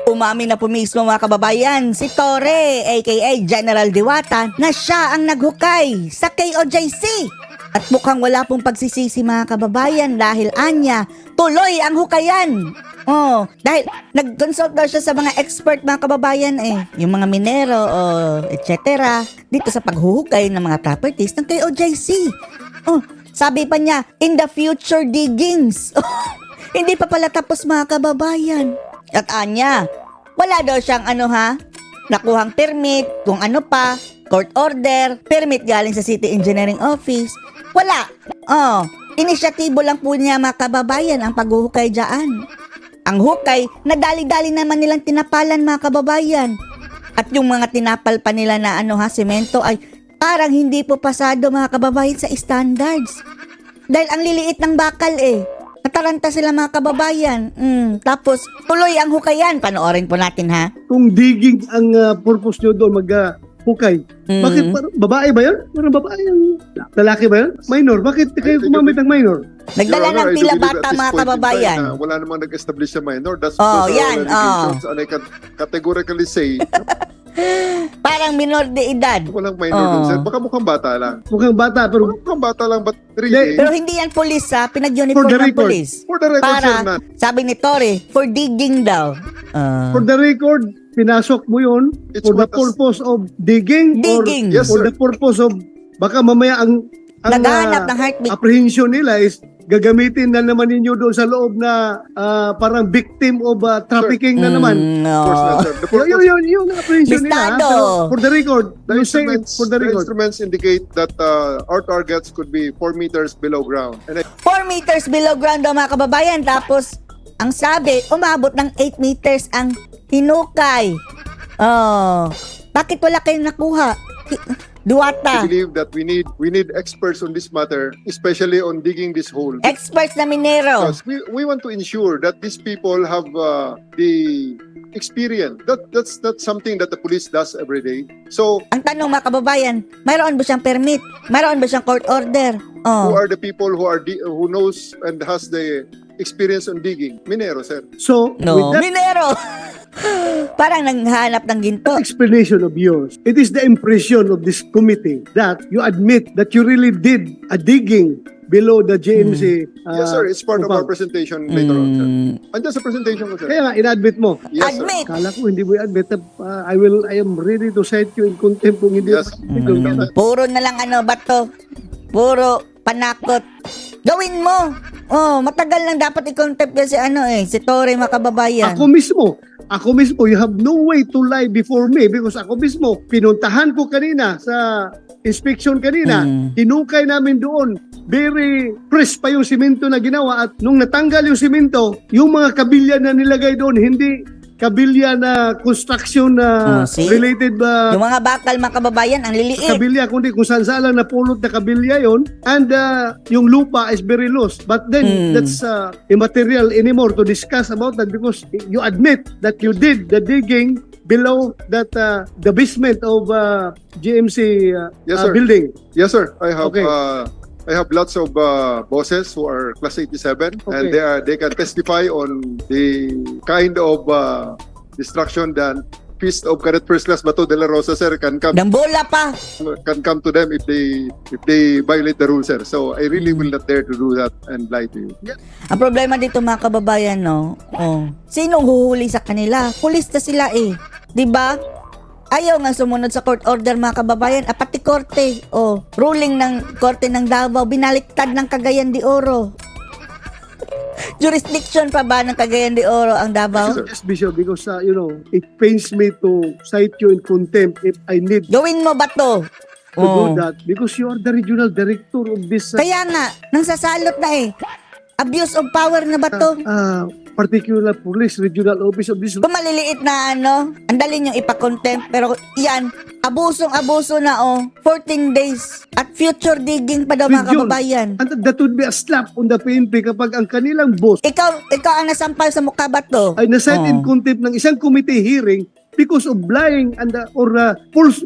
Umamin na po mismo mga kababayan si Torre aka General Diwata na siya ang naghukay sa KOJC. At mukhang wala pong pagsisisi mga kababayan dahil anya tuloy ang hukayan. Dahil nag-consult daw siya sa mga expert mga kababayan yung mga minero etc. dito sa paghuhukay ng mga properties ng KOJC. Sabi pa niya, in the future diggings. Hindi pa pala tapos mga kababayan. At anya, wala daw siyang nakuhang permit, kung ano pa, court order, permit galing sa City Engineering Office. Wala. Inisyatibo lang po niya mga kababayan ang paghuhukay dyan. Ang hukay, nadali-dali naman nilang tinapalan mga kababayan. At yung mga tinapal pa nila na semento ay parang hindi po pasado mga kababayan sa standards. Dahil ang liliit ng bakal Nataranta sila mga kababayan. Tapos, tuloy ang hukayan. Panoorin po natin ha. Kung digging ang purpose nyo doon, hukay. Bakit babae ba yun? Parang babae ang lalaki ba yun? Minor. Bakit kayo gumamit ng minor? Nagdala ng pila bata mga kababayan. Wala namang nag-establish na minor. That's yan. And I can categorically say, parang minor de edad. walang minor dun, sir. Baka mukhang bata lang. Mukhang bata, pero Mukhang bata lang, but really, Pero hindi yan polis ha. Pinag-uniform For the ng record. polis. for the record, sir, Para, na, sabi ni Torre, for digging daw. for the record, pinasok mo yun It's for the what us- purpose of digging, Digging. or Yes, for sir. the purpose of baka mamaya ang Naghahanap ng heartbeat. apprehension nila is gagamitin na naman ninyo doon sa loob na parang victim of trafficking na naman. of course not, sir. The purpose, Yung apprehension nila. Bistado. Pero for the record, the you say it instruments, for the the record. instruments indicate that our targets could be 4 meters below ground. And 4 meters below ground daw mga kababayan. Tapos, ang sabi, umabot ng 8 meters ang hinukay. Bakit wala kayong nakuha? I Duwata. believe that we need experts on this matter, especially on digging this hole. Experts na minero. Because we want to ensure that these people have the experience. That's something that the police does every day. So Ang tanong mga kababayan, mayroon ba siyang permit? Mayroon ba siyang court order? who are the people who knows and has the experience on digging? Minero, sir. So, No, with that minero. Parang nanghanap ng ginto. explanation of yours, it is the impression of this committee that you admit that you really did a digging below the JMC. Yes, sir. It's part of our compound. presentation later on, sir. Andyan sa presentation ko, sir. Kaya nga, in-admit mo. Yes, sir. Admit. Kala ko hindi mo i-admit. I am ready to cite you in contempt kung hindi Yes. mo. Puro na lang bato. Puro panakot. Gawin mo. Matagal lang dapat i-contempt kasi si Torre mga kababayan. Ako mismo, you have no way to lie before me because ako mismo, pinuntahan ko kanina sa inspection kanina, hinukay namin doon. Very fresh pa yung simento na ginawa at nung natanggal yung simento, yung mga kabilya na nilagay doon, hindi kabilya na construction na See? related ba Yung mga bakal mga kababayan, ang liliit. kabilya, kundi kung saan saan lang napulot na kabilya yon, and yung lupa is very loose. But then, that's immaterial anymore to discuss about that because you admit that you did the digging below that the basement of GMC Yes, sir. building. Yes, sir. I have Okay. I have lots of bosses who are class 87 and Okay. they can testify on the kind of destruction that Feast of Cadet First Class Bato de la Rosa, sir, can come Dambola pa. to them if they violate the rules, sir. So I really will not dare to do that and lie to you. Ang problema dito mga kababayan, sinong huhuli sa kanila? Pulis na sila 'Di ba? Ayaw nga sumunod sa court order mga kababayan. Pati korte. Ruling ng korte ng Davao, binaliktad ng Cagayan de Oro. Jurisdiction pa ba ng Cagayan de Oro ang Davao? Sir. Yes, Bishop, because it pains me to cite you in contempt if I need Gawin mo ba to? to do that because you are the regional director of this Kaya nga, nang sasalot na Abuse of power na ba to? particular police regional office of this. Kung maliliit na ang dali nyo ipakontempt. Pero yan, abusong-abuso na 14 days. At future digging pa daw mga Region. kababayan. And that would be a slap on the PNP kapag ang kanilang boss Ikaw ang nasampal sa mukha ba to? ay na-cite in contempt ng isang committee hearing because of lying and or false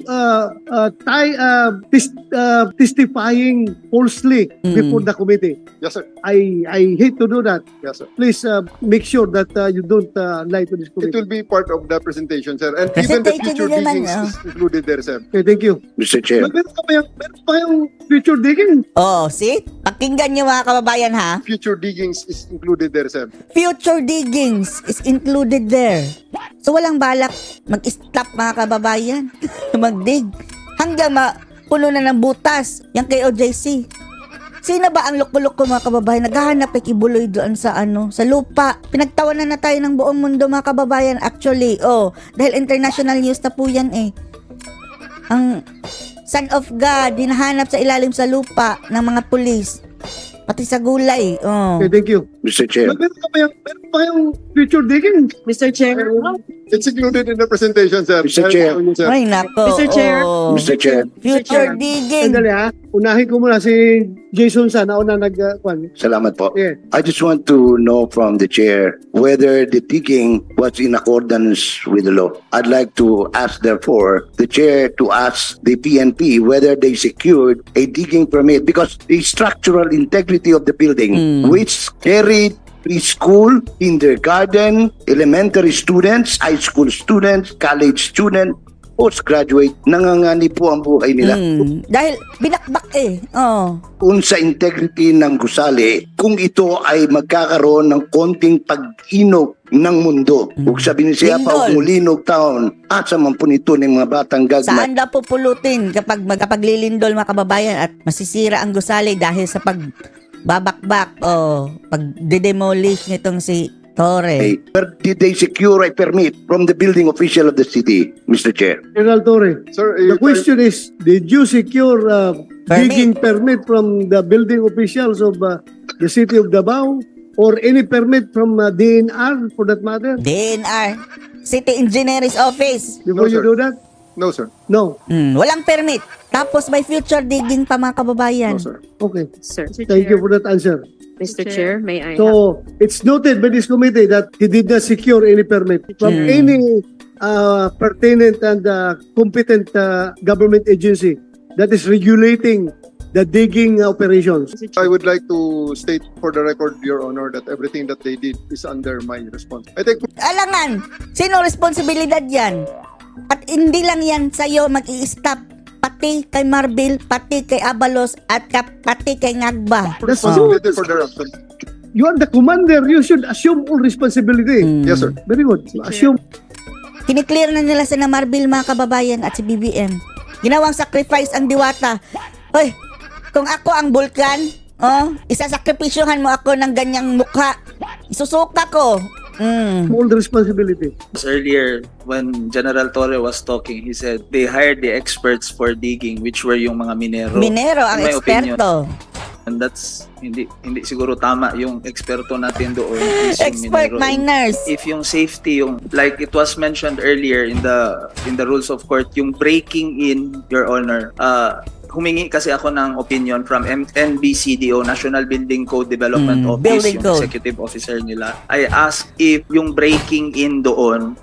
testifying falsely before the committee. Yes, sir. I hate to do that. Yes, sir. Please make sure that you don't lie to this It committee. will be part of the presentation, sir. And even the Presentation future din naman, diggings is included there, sir. Okay, thank you. Mr. Chair. Meron pa yung future digging. Oh, see? Pakinggan niyo mga kababayan ha. Future diggings is included there, sir. Future diggings is included there. So walang balak mag-stop mga kababayan. Magdig. Hanggang puno na ng butas. Yung kay OJC. Sino ba ang loko-loko mga kababayan? Naghahanap kay Kibuloy doon sa sa lupa. Pinagtawanan na tayo ng buong mundo mga kababayan. Actually, dahil international news na po yan eh. Ang Son of God, dinahanap sa ilalim sa lupa ng mga pulis. Pati sa gulay. Okay, thank you. Mr. Chair. Meron pa yung future digging. Mr. Chair. It's included in the presentation, sir. Mr. Chair. I'll show you, sir. Ay, nako. Mr. Chair. Mr. Chair. Future digging. Sandali ha. Unahin ko muna si Jason sa nauna nag-kwan. Salamat po. Yeah. I just want to know from the chair whether the digging was in accordance with the law. I'd like to ask, therefore, the chair to ask the PNP whether they secured a digging permit because the structural integrity of the building, which carried preschool, kindergarten, elementary students, high school students, college students, postgraduate, nangangani po ang buhay nila. Dahil binakbak eh. Sa integrity ng gusali kung ito ay magkakaroon ng konting pag-inog ng mundo. Ug sabi ni siya pa, Lindol. mulinog taon, asa man po nito ng mga batang gagmay. Saan daw pupulutin kapag magkapaglilindol mga kababayan at masisira ang gusali dahil sa pagbabakbak o pag-demolish nitong si Torre. Where did they secure a permit from the building official of the city, Mr. Chair? General Torre. Sir, The question is, did you secure digging permit from the building officials of the city of Davao or any permit from DNR for that matter? DNR, City Engineer's Office. Before No, you sir. do that? No, sir. No. Walang permit. Tapos may future digging pa mga kababayan. No, sir. Okay. Sir. Thank you for that answer. Mr. Chair, may I have... So, it's noted by this committee that he did not secure any permit from any pertinent and competent government agency that is regulating the digging operations. I would like to state for the record, Your Honor, that everything that they did is under my response. I think Alangan, sino responsibilidad yan? At hindi lang yan sa'yo mag-i-stop. Pati kay Marbil, pati kay Abalos, at pati kay Ngagba. That's responsibility for the action. You are the commander. You should assume all responsibility. Yes, sir. Very good. Assume. Kiniklear na nila sa Marbil mga kababayan at si BBM. Ginawang sacrifice ang Diwata. Hoy, kung ako ang Vulcan, isasakripisyohan mo ako ng ganyang mukha. Isusuka ko. All the responsibility. Earlier, when General Torre was talking, he said they hired the experts for digging, which were yung mga minero. Minero ang In my opinion. eksperto. And that's hindi siguro tama yung eksperto natin doon. is yung Expert minero. miners. If yung safety, yung like it was mentioned earlier in the rules of court, yung breaking in, Your Honor, humingi kasi ako ng opinion from NBCDO, National Building Code Development Office, Building yung Code. executive officer nila. I asked if yung breaking in doon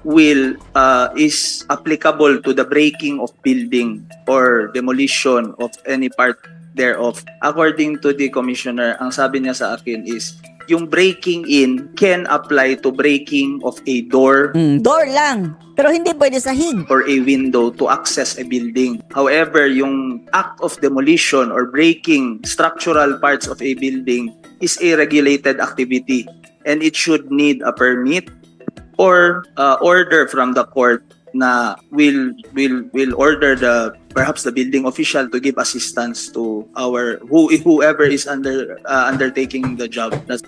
is applicable to the breaking of building or demolition of any part thereof. According to the commissioner, ang sabi niya sa akin is yung breaking in can apply to breaking of a door Door lang. Pero hindi pwede sahig. or a window to access a building. However, yung act of demolition or breaking structural parts of a building is a regulated activity and it should need a permit or order from the court na will order perhaps the building official to give assistance to whoever is undertaking the job. That's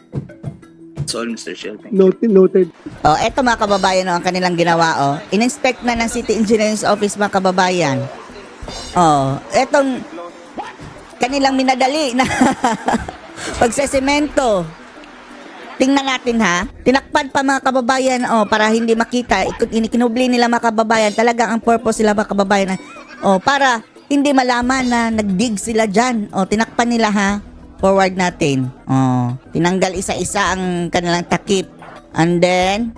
all, Mr. Chair. Thank you. Noted. Eto mga kababayan, ang kanilang ginawa, in-inspect na ng City Engineer's Office mga kababayan. Etong kanilang minadali na pagsesemento. Tingnan natin ha. Tinakpan pa mga kababayan para hindi makita. Kinubli nila mga kababayan. Talagang ang purpose nila mga kababayan para hindi malaman na nagdig sila dyan. Tinakpan nila ha. Forward natin. Tinanggal isa-isa ang kanilang takip. And then,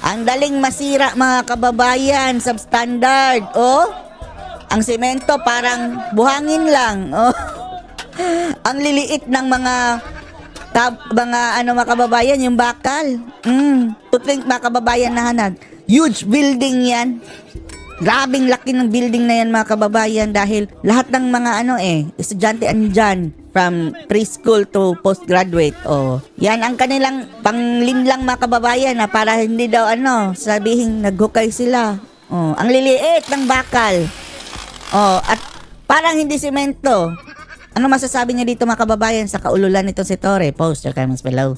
ang daling masira mga kababayan, substandard. Ang semento parang buhangin lang. Ang liliit ng mga mga kababayan, yung bakal. To think mga kababayan na hanag. Huge building yan. Grabing laki ng building na yan mga kababayan dahil lahat ng mga estudyante andyan from preschool to postgraduate. Yan ang kanilang panglinlang mga kababayan na para hindi daw sabihin naghukay sila. Ang liliit ng bakal. At parang hindi semento. Ano masasabi niya dito mga kababayan sa kaululan nito si Torre? Post your comments below.